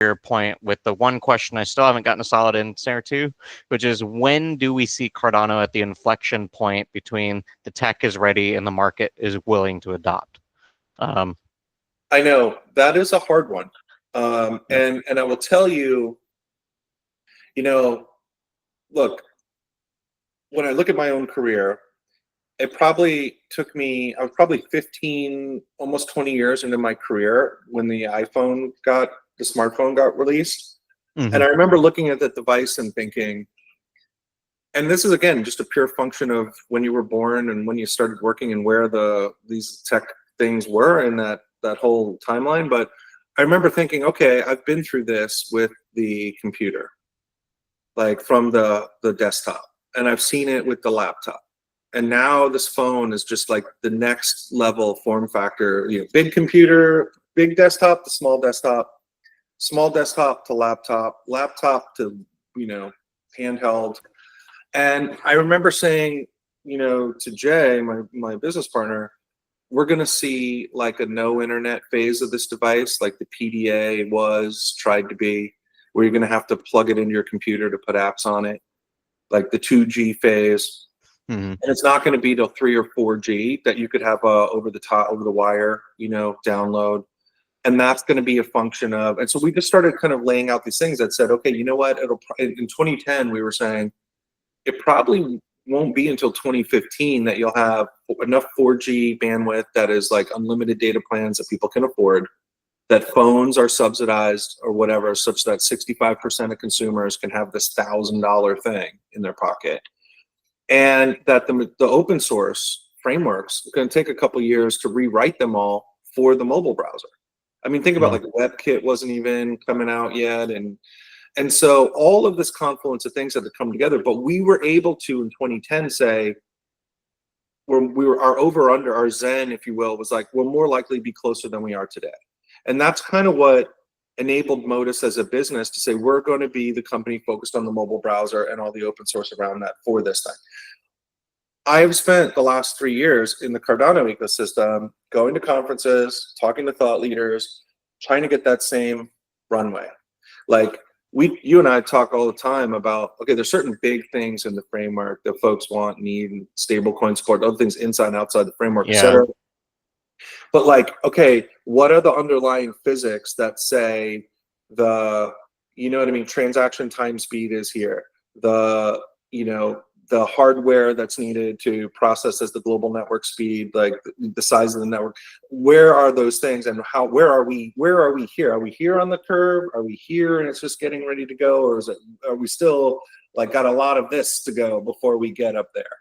your point with the one question I still haven't gotten a solid answer to, which is when do we see Cardano at the inflection point between the tech is ready and the market is willing to adopt? I know that is a hard one. And I will tell you, look, when I look at my own career, it probably took me, I was probably 15, almost 20 years into my career when the smartphone got released. Mm-hmm. And I remember looking at that device and thinking, and this is again just a pure function of when you were born and when you started working and where these tech things were in that whole timeline. But I remember thinking, okay, I've been through this with the computer, like from the desktop, and I've seen it with the laptop. And now this phone is just like the next level form factor, big computer, big desktop to small desktop to laptop to, handheld. And I remember saying, to Jay, my business partner, we're going to see like a no internet phase of this device, like the PDA tried to be, where you're going to have to plug it into your computer to put apps on it, like the 2G phase. Mm-hmm. And it's not going to be till 3 or 4G that you could have over the wire, download. And that's going to be a function of, and so we just started kind of laying out these things that said, okay, you know what, in 2010, we were saying it probably won't be until 2015 that you'll have enough 4G bandwidth that is like unlimited data plans that people can afford, that phones are subsidized or whatever, such that 65% of consumers can have this $1,000 thing in their pocket. And that the open source frameworks are going to take a couple years to rewrite them all for the mobile browser. I mean, think about like WebKit wasn't even coming out yet. And so all of this confluence of things that had come together, but we were able to in 2010 say, our over-under, our Zen, if you will, was like, we'll more likely be closer than we are today. And that's kind of what enabled Modus as a business to say, we're going to be the company focused on the mobile browser and all the open source around that for this thing. I've spent the last 3 years in the Cardano ecosystem, going to conferences, talking to thought leaders, trying to get that same runway. Like you and I talk all the time about, okay, there's certain big things in the framework that folks want, need, and stablecoin support, other things inside and outside the framework, et cetera. But like, okay, what are the underlying physics that say transaction time speed is here, the hardware that's needed to process as the global network speed, like the size of the network, where are those things, and where are we here? Are we here on the curve? Are we here and it's just getting ready to go? Or are we still like got a lot of this to go before we get up there?